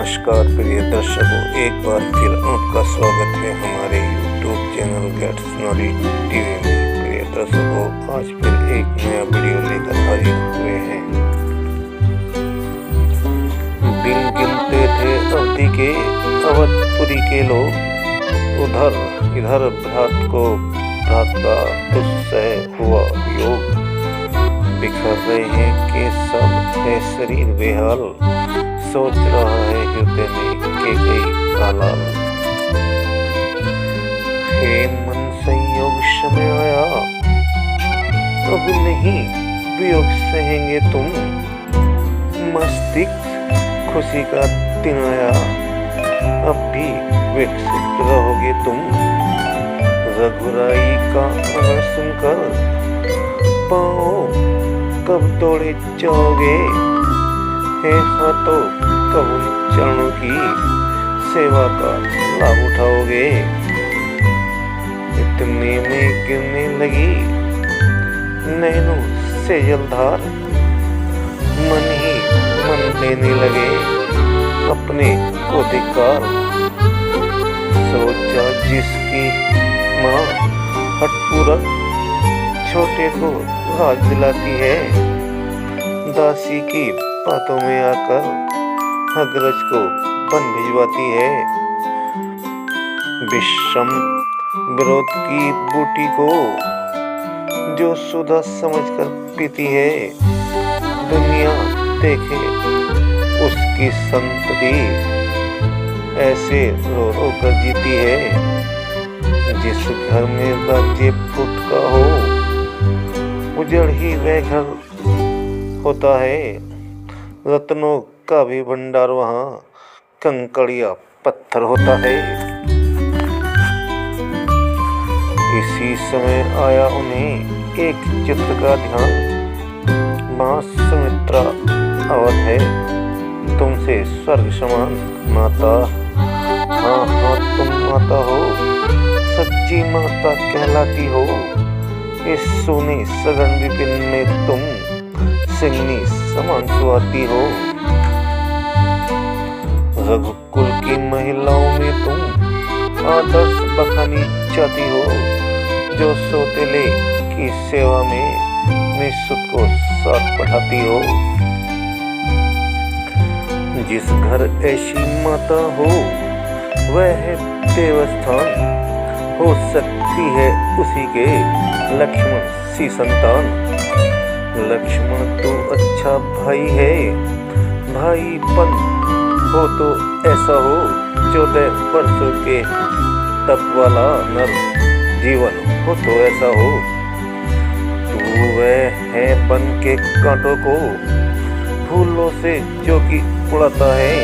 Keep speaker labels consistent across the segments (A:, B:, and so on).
A: नमस्कार प्रिय दर्शकों, एक बार फिर आपका स्वागत है हमारे YouTube channel gets knowledge TV में। प्रिय दर्शकों, आज फिर एक नया वीडियो लेकर हाजिर हुए हैं। दिन गिनते थे अवधि के अवधपुरी के लोग, इधर भ्रात का दुस्सह हुआ योग। बिखर रहे हैं कि सब है शरीर बेहाल, सोच रहा है हृदय में के कई आलाल। हे मन संयोग समय आया, अब नहीं वियोग सहेंगे तुम। मस्तिष्क खुशी का दिन आया, अब भी विकसित रहोगे तुम। रघुराई का अमर सुनकर पाओ कब दौड़े जाओगे। हे हाथों कब उन चरणों की सेवा का लाभ उठाओगे। इतने में गिरने लगी नैनों से जलधार, मन ही मन लेने लगे अपने को धिक्कार। सोचा जिसकी माँ हठपूरक छोटे को राज दिलाती है, दासी की बातों में आकर अग्रज को बन भिजवाती है। विषम विरोध की बूटी को जो सुधा समझकर पीती है, दुनिया देखे उसकी संतति ऐसे रो रो कर जीती है। जिस घर में राज्य फूट का हो, उजड़ ही वह घर होता है। रत्नों का भी भंडार वहाँ कंकड़िया पत्थर होता है। इसी समय आया उन्हें एक चित्र का ध्यान। माँ सुमित्रा अवध है तुमसे स्वर्ग समान माता। हाँ तुम माता हो, सच्ची माता कहलाती हो। इस सोने सघन विपिन में तुम सिंगनी समान सुहाती हो। रघुकुल की महिलाओं में तुम आदर्श बखानी जाती हो। जो सौतेले की सेवा में निःशुल्क को साथ बढ़ाती हो। जिस घर ऐसी माता हो, वह है देवस्थान। हो सकती है उसी के लक्ष्मण सी संतान। लक्ष्मण तो अच्छा भाई है, भाईपन हो तो ऐसा हो। 14 वर्षों के तप वाला नर जीवन हो तो ऐसा हो। तू वह है बन के कांटों को फूलों से जो कि उड़ाता है।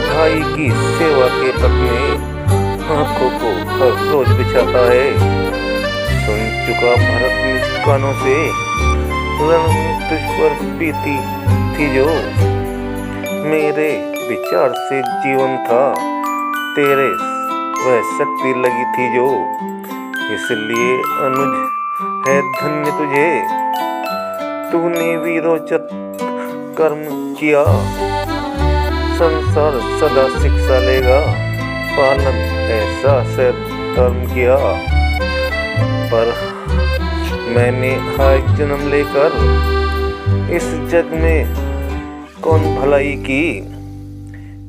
A: भाई की सेवा के पथ में आंखों को हर रोज बिछाता है। सुन चुका भरत निज कानों से, रण में तुझ पर बीती थी जो। मेरे विचार से जीवन था, तेरे वह शक्ति लगी थी जो। इसलिए अनुज है धन्य तुझे, तूने वीरोचित कर्म किया। संसार सदा शिक्षा लेगा, पालन ऐसा से धर्म किया। पर मैंने आज जन्म लेकर इस जग में कौन भलाई की।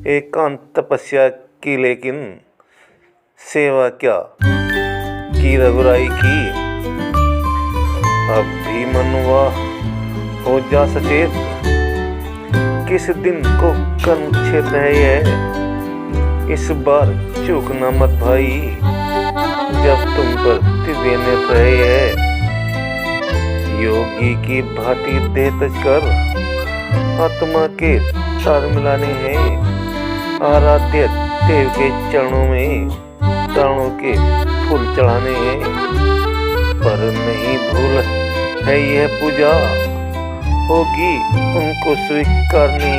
A: एकांत तपस्या की लेकिन सेवा क्या की रघुराई की। अब भी मनवा हो जा सचेत, किस दिन को कर्म क्षेत्र है यह। इस बार चूकना मत भाई, जब तुम पर दिव्य नेत्र है। योगी की भांति देह तज कर आत्मा के तार मिलाने हैं। आराध्य देव के चरणों में प्राणों के फूल चढ़ाने हैं। पर नहीं भूल है यह पूजा, होगी उनको स्वीकारनी।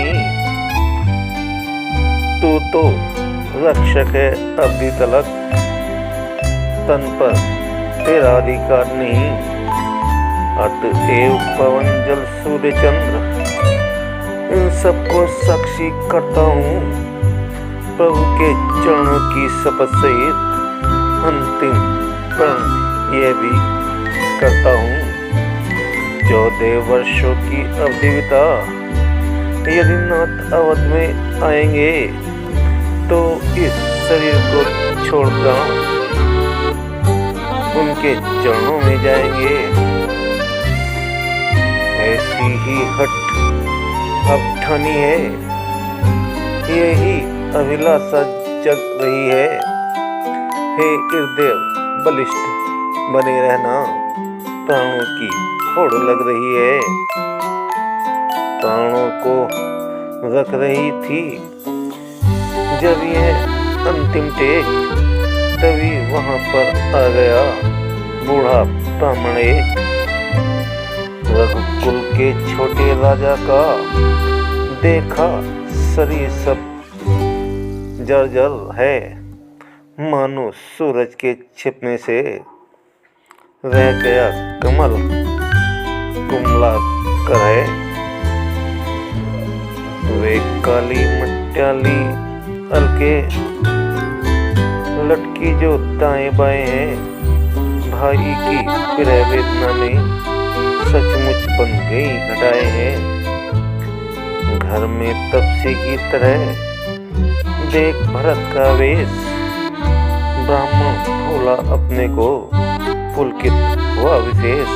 A: तू तो रक्षक है अभी तलक, तन पर तेरा अधिकार नहीं। अतएव पवन जल सूर्य चंद्र इन सबको साक्षी करता हूँ। प्रभु के चरणों की शपथ सहित अंतिम प्रण यह भी करता हूँ। 14 वर्षों की अवधि बिता यदि नाथ अवध में आएंगे तो इस शरीर को छोड़कर उनके चरणों में जाएंगे। ऐसी ही हट अब ठानी है, यही अभिलाषा जग रही है। हे हृदय बलिष्ठ बने रहना, प्राणों की होड़ लग रही है। प्राणों को रख रही थी जब यह अंतिम टेक, तभी वहां पर आ गया बूढ़ा ब्राह्मण एक। रघुकुल के छोटे राजा का देखा शरीर सब जर्जर है, मानो सूरज के छिपने से रह गया कमल कुमला कर है। वे काली मट्याली अलके लटकी जो दाएं बाएं हैं, भाई की प्रिय वेदना में सचमुच बन गई घटाए हैं। घर में तपसी की तरह देख भरत का वेश, ब्राह्मण भोला अपने को पुलकित हुआ विशेष।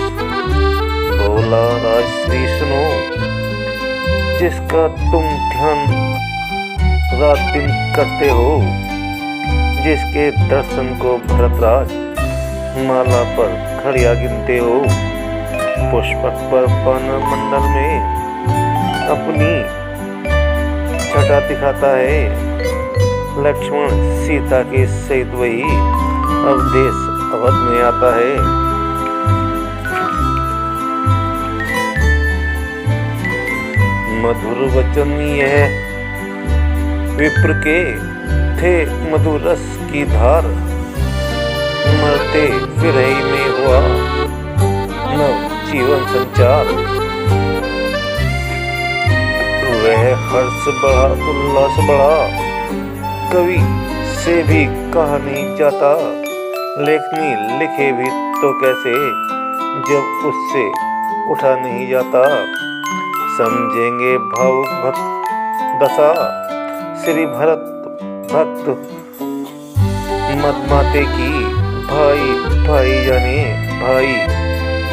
A: बोला राजश्री सुनो, जिसका तुम ध्यान रात दिन करते हो, जिसके दर्शन को भरतराज माला पर घड़ियां गिनते हो, पुष्पक पर पाना मंडल में अपनी छटा दिखाता है। लक्ष्मण सीता के सहित वही अवधेश अवध में आता है। मधुर वचन यह विप्र के थे, मधुर रस की धार, मरते विरही में हुआ नव जीवन संचार। वह हर्ष बढ़ा उल्लास बढ़ा, कवि से भी कहा नहीं जाता। लेखनी लिखे भी तो कैसे, जब उससे उठा नहीं जाता। समझेंगे भावुक भक्त दशा, श्री भरत भक्त मदमाते की। भाई भाई जाने भाई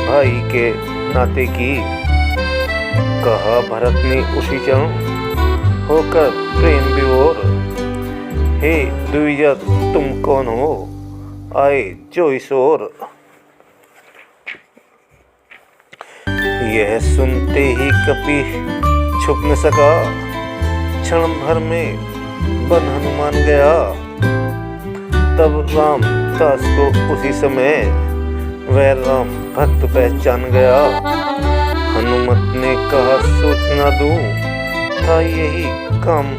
A: भाई के नाते की। कहा भरत ने उसी क्षण होकर प्रेम विभोर, हे द्विजा तुम कौन हो, आए जो इस ओर। यह सुनते ही कपि छुप न सका, क्षण भर में बन हनुमान गया। तब राम दास को उसी समय वह राम भक्त पहचान गया। हनुमत ने कहा सूचना दूं, था यही काम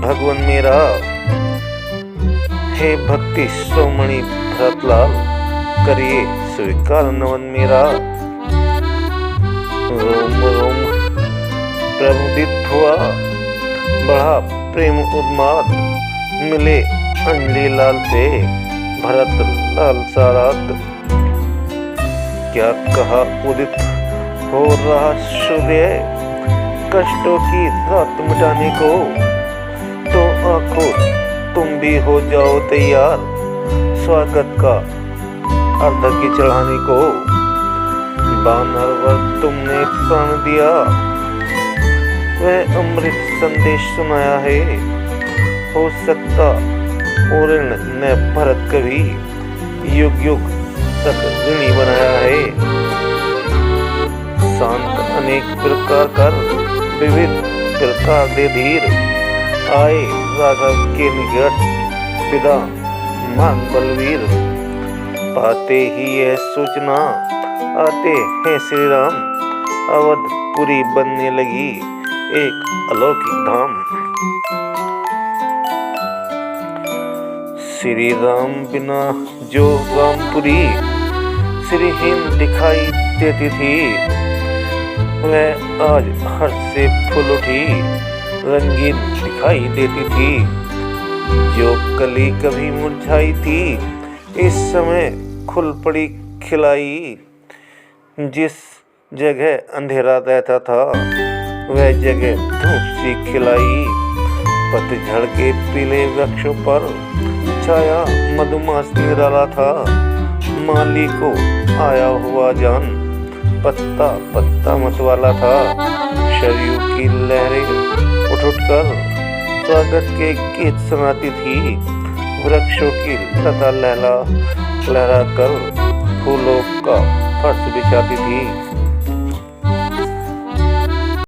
A: भगवान मेरा। हे भक्ति सोमणि भरतलाल, करिए स्वीकार नवन मेरा। रोम रोम प्रमुदित हुआ, बढ़ा प्रेम उन्माद, मिले अंजलि लाल से भरत लाल सारात। क्या कहा उदित हो रहा सूर्य, कष्टों की रात मिटाने को। तो आंखों तुम भी हो जाओ तैयार, स्वागत का अर्घ की चढ़ाने को। बानरवर तुमने प्राण दिया, वह अमृत संदेश सुनाया है। हो सकता और ने भरत कभी युग युग तक ऋणी बनाया है। शांत अनेक प्रकार कर, विविध प्रकार दे धीर। आए राघव के निकट, पिता मान बलवीर। पाते ही यह सूचना, आते हैं श्री राम। अवधपुरी बनने लगी एक अलौकिक धाम। श्री राम बिना जो रामपुरी श्रीहीन दिखाई देती थी, वह आज हर्ष से फूल उठी रंगीन दिखाई देती थी। जो कली कभी मुरझाई थी इस समय खुल पड़ी खिलाई। जिस जगह अंधेरा रहता था वह जगह धूप सी खिलाई। पतझड़ के पीले वृक्षों पर छाया मधुमास निराला था। माली को आया हुआ जान पत्ता पत्ता मतवाला था। शरीर की लहरें उठ कर स्वागत के गीत सुनाती थी। वृक्षों की लता लहरा कर फूलों का फर्श बिछाती थी।